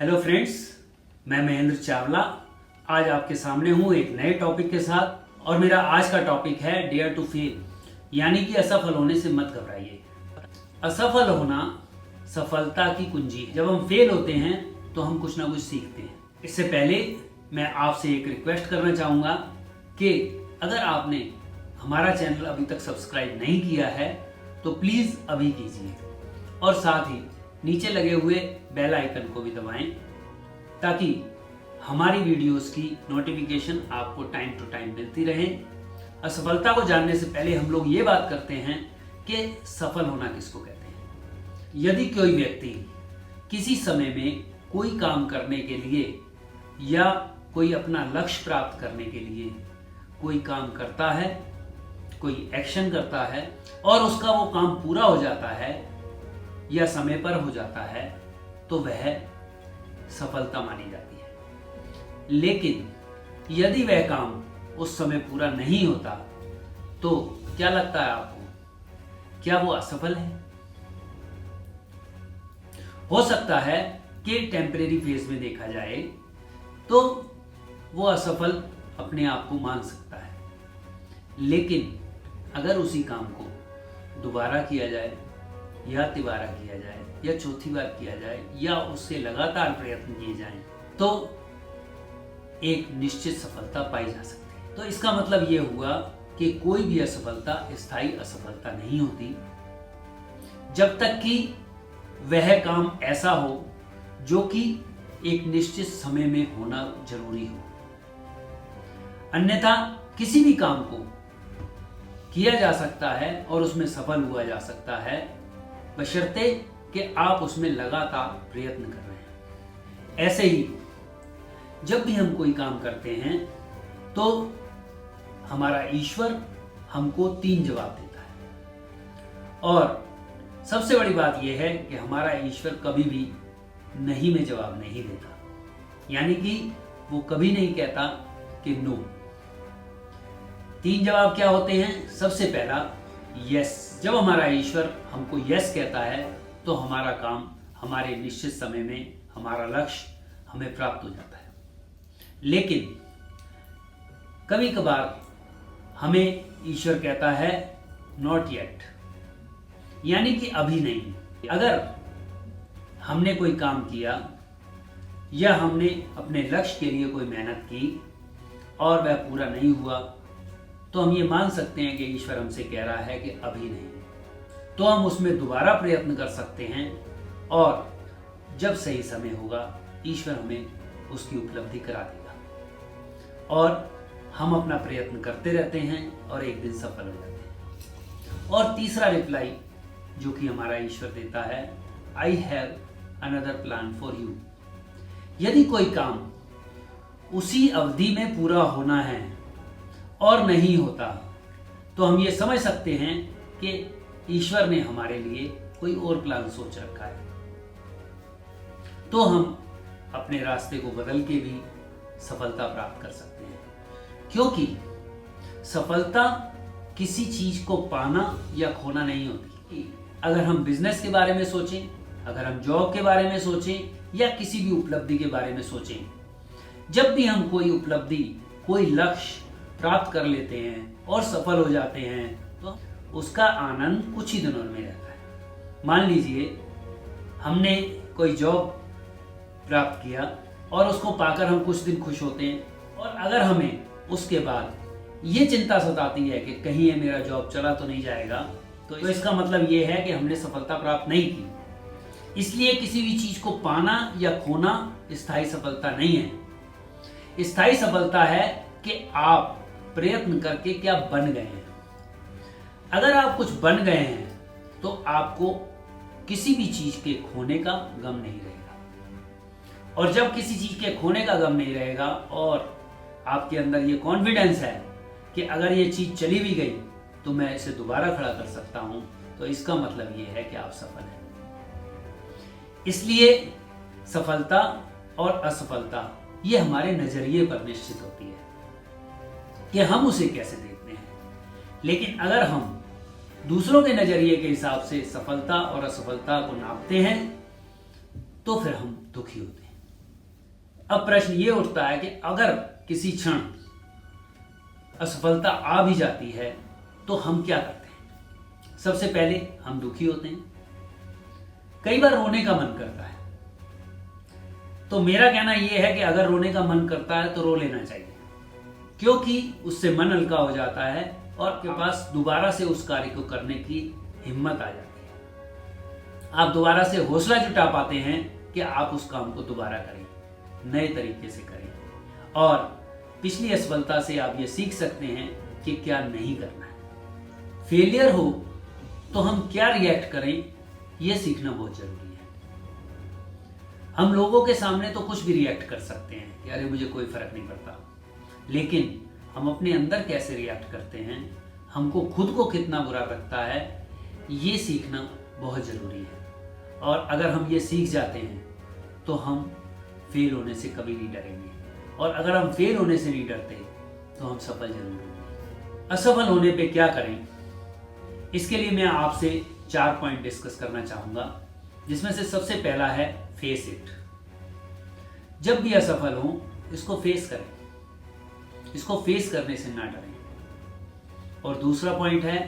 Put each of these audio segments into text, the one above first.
Hello friends, मैं महेंद्र चावला आज आपके सामने हूँ एक नए टॉपिक के साथ। और मेरा आज का टॉपिक है डेयर टू फेल, यानी कि असफल होने से मत घबराइए। असफल होना सफलता की कुंजी है। जब हम फेल होते हैं तो हम कुछ ना कुछ सीखते हैं। इससे पहले मैं आपसे एक रिक्वेस्ट करना चाहूँगा कि अगर आपने हमारा चैनल अभी तक सब्सक्राइब नहीं किया है तो प्लीज़ अभी कीजिए, और साथ ही नीचे लगे हुए बेल आइकन को भी दबाएं ताकि हमारी वीडियोस की नोटिफिकेशन आपको टाइम टू टाइम मिलती रहे। असफलता को जानने से पहले हम लोग ये बात करते हैं कि सफल होना किसको कहते हैं। यदि कोई व्यक्ति किसी समय में कोई काम करने के लिए या कोई अपना लक्ष्य प्राप्त करने के लिए कोई काम करता है, कोई एक्शन करता है और उसका वो काम पूरा हो जाता है या समय पर हो जाता है तो वह सफलता मानी जाती है। लेकिन यदि वह काम उस समय पूरा नहीं होता तो क्या लगता है आपको, क्या वो असफल है? हो सकता है कि टेम्परेरी फेज में देखा जाए तो वो असफल अपने आप को मान सकता है, लेकिन अगर उसी काम को दोबारा किया जाए या तिबारा किया जाए या चौथी बार किया जाए या उससे लगातार प्रयत्न किए जाएं तो एक निश्चित सफलता पाई जा सकती है। तो इसका मतलब ये हुआ कि कोई भी असफलता स्थायी असफलता नहीं होती जब तक कि वह काम ऐसा हो जो कि एक निश्चित समय में होना जरूरी हो। अन्यथा किसी भी काम को किया जा सकता है और उसमें सफल हुआ जा सकता है बशर्ते कि आप उसमें लगातार प्रयत्न कर रहे हैं। ऐसे ही जब भी हम कोई काम करते हैं तो हमारा ईश्वर हमको 3 जवाब देता है, और सबसे बड़ी बात यह है कि हमारा ईश्वर कभी भी नहीं में जवाब नहीं देता, यानी कि वो कभी नहीं कहता कि नो। 3 जवाब क्या होते हैं? सबसे पहला यस। जब हमारा ईश्वर हमको यस कहता है तो हमारा काम हमारे निश्चित समय में, हमारा लक्ष्य हमें प्राप्त हो जाता है। लेकिन कभी कभार हमें ईश्वर कहता है नॉट येट, यानी कि अभी नहीं। अगर हमने कोई काम किया या हमने अपने लक्ष्य के लिए कोई मेहनत की और वह पूरा नहीं हुआ तो हम ये मान सकते हैं कि ईश्वर हमसे कह रहा है कि अभी नहीं। तो हम उसमें दोबारा प्रयत्न कर सकते हैं और जब सही समय होगा ईश्वर हमें उसकी उपलब्धि करा देगा, और हम अपना प्रयत्न करते रहते हैं और एक दिन सफल हो जाते हैं। और तीसरा रिप्लाई जो कि हमारा ईश्वर देता है, I have another plan for you. यदि कोई काम उसी अवधि में पूरा होना है और नहीं होता तो हम ये समझ सकते हैं कि ईश्वर ने हमारे लिए कोई और प्लान सोच रखा है। तो हम अपने रास्ते को बदल के भी सफलता प्राप्त कर सकते हैं, क्योंकि सफलता किसी चीज को पाना या खोना नहीं होती। अगर हम बिजनेस के बारे में सोचें, अगर हम जॉब के बारे में सोचें या किसी भी उपलब्धि के बारे में सोचें, जब भी हम कोई उपलब्धि, कोई लक्ष्य प्राप्त कर लेते हैं और सफल हो जाते हैं तो उसका आनंद कुछ ही दिनों में रहता है। मान लीजिए हमने कोई जॉब प्राप्त किया और उसको पाकर हम कुछ दिन खुश होते हैं, और अगर हमें उसके बाद ये चिंता सताती है कि कहीं ये मेरा जॉब चला तो नहीं जाएगा, तो इसका मतलब ये है कि हमने सफलता प्राप्त नहीं की। इसलिए किसी भी चीज को पाना या खोना स्थायी सफलता नहीं है। स्थायी सफलता है कि आप प्रयत्न करके क्या बन गए हैं। अगर आप कुछ बन गए हैं तो आपको किसी भी चीज के खोने का गम नहीं रहेगा, और जब किसी चीज के खोने का गम नहीं रहेगा और आपके अंदर ये कॉन्फिडेंस है कि अगर ये चीज चली भी गई तो मैं इसे दोबारा खड़ा कर सकता हूं, तो इसका मतलब ये है कि आप सफल हैं। इसलिए सफलता और असफलता ये हमारे नजरिए पर निश्चित होती है कि हम उसे कैसे देखते हैं। लेकिन अगर हम दूसरों के नजरिए के हिसाब से सफलता और असफलता को नापते हैं तो फिर हम दुखी होते हैं। अब प्रश्न ये उठता है कि अगर किसी क्षण असफलता आ भी जाती है तो हम क्या करते हैं? सबसे पहले हम दुखी होते हैं, कई बार रोने का मन करता है। तो मेरा कहना यह है कि अगर रोने का मन करता है तो रो लेना चाहिए, क्योंकि उससे मन हल्का हो जाता है और आपके पास दोबारा से उस कार्य को करने की हिम्मत आ जाती है। आप दोबारा से हौसला जुटा पाते हैं कि आप उस काम को दोबारा करें, नए तरीके से करें, और पिछली असफलता से आप ये सीख सकते हैं कि क्या नहीं करना है। फेलियर हो तो हम क्या रिएक्ट करें, यह सीखना बहुत जरूरी है। हम लोगों के सामने तो कुछ भी रिएक्ट कर सकते हैं कि अरे मुझे कोई फर्क नहीं पड़ता, लेकिन हम अपने अंदर कैसे रिएक्ट करते हैं, हमको खुद को कितना बुरा लगता है, ये सीखना बहुत ज़रूरी है। और अगर हम ये सीख जाते हैं तो हम फेल होने से कभी नहीं डरेंगे, और अगर हम फेल होने से नहीं डरते तो हम सफल जरूर होंगे। असफल होने पे क्या करें, इसके लिए मैं आपसे 4 पॉइंट डिस्कस करना चाहूँगा, जिसमें से सबसे पहला है फेस इट। जब भी असफल हो इसको फेस करें, इसको फेस करने से ना डरें। और दूसरा पॉइंट है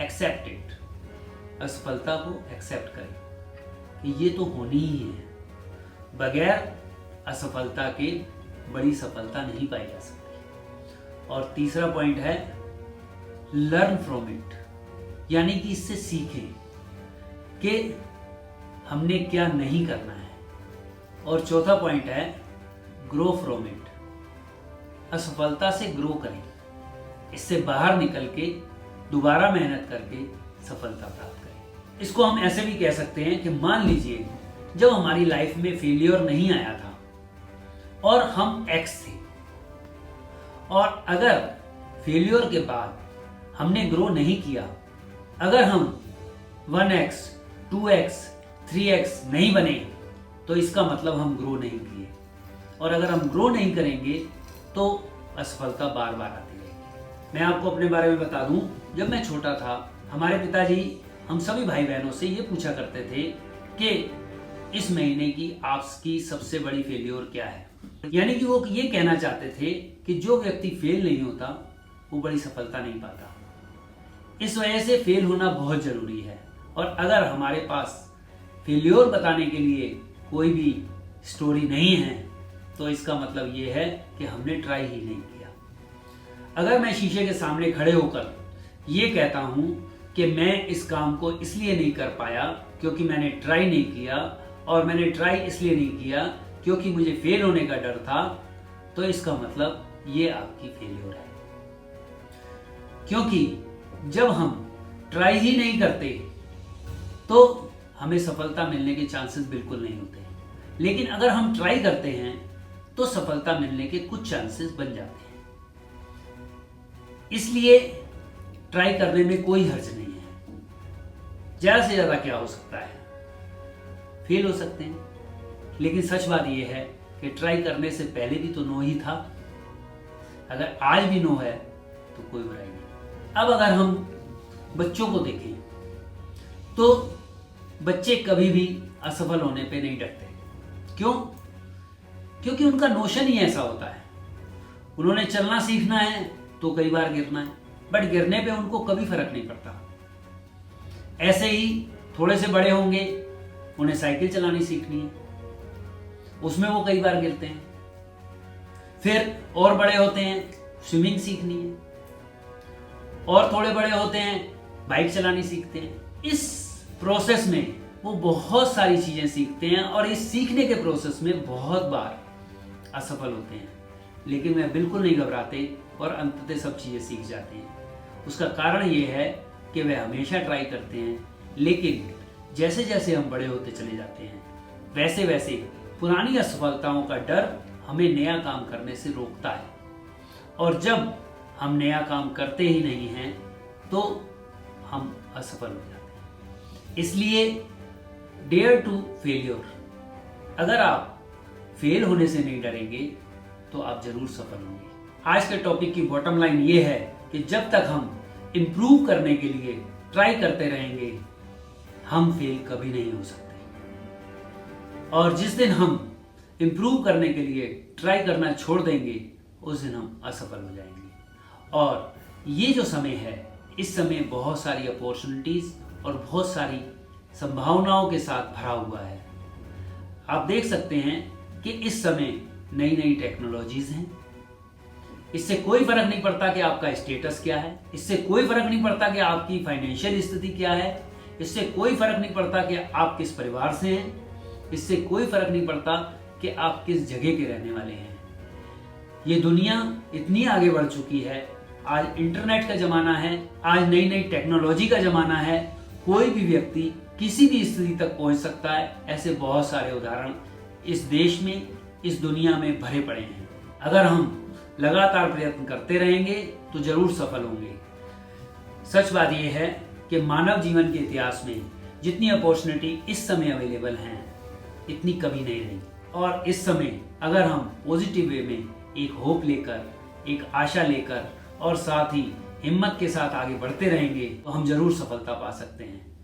एक्सेप्ट इट। असफलता को एक्सेप्ट करें कि ये तो होनी ही है, बगैर असफलता के बड़ी सफलता नहीं पाई जा सकती। और तीसरा पॉइंट है लर्न फ्रॉम इट, यानी कि इससे सीखें कि हमने क्या नहीं करना है। और चौथा पॉइंट है ग्रो फ्रॉम इट। असफलता से ग्रो करें, इससे बाहर निकल के दोबारा मेहनत करके सफलता प्राप्त करें। इसको हम ऐसे भी कह सकते हैं कि मान लीजिए जब हमारी लाइफ में फेलियर नहीं आया था और हम एक्स थे, और अगर फेलियर के बाद हमने ग्रो नहीं किया, अगर हम 1x, 2x, 3x नहीं बने, तो इसका मतलब हम ग्रो नहीं किए। और अगर हम ग्रो नहीं करेंगे तो असफलता बार बार आती रहेगी। मैं आपको अपने बारे में बता दूं, जब मैं छोटा था हमारे पिताजी हम सभी भाई बहनों से ये पूछा करते थे कि इस महीने की आपकी सबसे बड़ी फेलियर क्या है। यानी कि वो ये कहना चाहते थे कि जो व्यक्ति फेल नहीं होता वो बड़ी सफलता नहीं पाता। इस वजह से फेल होना बहुत जरूरी है। और अगर हमारे पास फेलियर बताने के लिए कोई भी स्टोरी नहीं है तो इसका मतलब ये है कि हमने ट्राई ही नहीं किया। अगर मैं शीशे के सामने खड़े होकर ये कहता हूं कि मैं इस काम को इसलिए नहीं कर पाया क्योंकि मैंने ट्राई नहीं किया, और मैंने ट्राई इसलिए नहीं किया क्योंकि मुझे फेल होने का डर था, तो इसका मतलब ये आपकी फेलियर है। क्योंकि जब हम ट्राई ही नहीं करते तो हमें सफलता मिलने के चांसेस बिल्कुल नहीं होते, लेकिन अगर हम ट्राई करते हैं तो सफलता मिलने के कुछ चांसेस बन जाते हैं। इसलिए ट्राई करने में कोई हर्ज नहीं है। ज्यादा से ज्यादा क्या हो सकता है, फेल हो सकते हैं, लेकिन सच बात यह है कि ट्राई करने से पहले भी तो नो ही था। अगर आज भी नो है तो कोई बुराई नहीं। अब अगर हम बच्चों को देखें तो बच्चे कभी भी असफल होने पे नहीं डरते। क्यों? क्योंकि उनका नोशन ही ऐसा होता है। उन्होंने चलना सीखना है तो कई बार गिरना है, बट गिरने पे उनको कभी फर्क नहीं पड़ता। ऐसे ही थोड़े से बड़े होंगे, उन्हें साइकिल चलानी सीखनी है, उसमें वो कई बार गिरते हैं। फिर और बड़े होते हैं, स्विमिंग सीखनी है, और थोड़े बड़े होते हैं, बाइक चलानी सीखते हैं। इस प्रोसेस में वो बहुत सारी चीजें सीखते हैं, और इस सीखने के प्रोसेस में बहुत बार असफल होते हैं, लेकिन वे बिल्कुल नहीं घबराते और अंततः सब चीजें सीख जाते हैं। उसका कारण ये है कि वे हमेशा ट्राई करते हैं, लेकिन जैसे जैसे हम बड़े होते चले जाते हैं वैसे वैसे पुरानी असफलताओं का डर हमें नया काम करने से रोकता है, और जब हम नया काम करते ही नहीं हैं तो हम असफल हो जाते हैं। इसलिए डेयर टू फेलियर। अगर आप फेल होने से नहीं डरेंगे तो आप जरूर सफल होंगे। आज के टॉपिक की बॉटम लाइन ये है कि जब तक हम इंप्रूव करने के लिए ट्राई करते रहेंगे हम फेल कभी नहीं हो सकते। और जिस दिन हम इम्प्रूव करने के लिए ट्राई करना छोड़ देंगे, उस दिन हम असफल हो जाएंगे। और ये जो समय है, इस समय बहुत सारी अपॉर्चुनिटीज़ और बहुत सारी संभावनाओं के साथ भरा हुआ है। आप देख सकते हैं कि इस समय नई नई टेक्नोलॉजीज़ हैं। इससे कोई फर्क नहीं पड़ता कि आपका स्टेटस क्या है, इससे कोई फर्क नहीं पड़ता कि आपकी फाइनेंशियल स्थिति क्या है, इससे कोई फर्क नहीं पड़ता कि आप किस परिवार से हैं, इससे कोई फर्क नहीं पड़ता कि आप किस जगह के रहने वाले हैं। ये दुनिया इतनी आगे बढ़ चुकी है, आज इंटरनेट का ज़माना है, आज नई नई टेक्नोलॉजी का ज़माना है। कोई भी व्यक्ति किसी भी स्थिति तक पहुंच सकता है। ऐसे बहुत सारे उदाहरण इस देश में, इस दुनिया में भरे पड़े हैं। अगर हम लगातार प्रयत्न करते रहेंगे तो जरूर सफल होंगे। सच बात यह है कि मानव जीवन के इतिहास में जितनी अपॉर्चुनिटी इस समय अवेलेबल हैं, इतनी कभी नहीं रही। और इस समय अगर हम पॉजिटिव वे में एक होप लेकर, एक आशा लेकर और साथ ही हिम्मत के साथ आगे बढ़ते रहेंगे तो हम जरूर सफलता पा सकते हैं।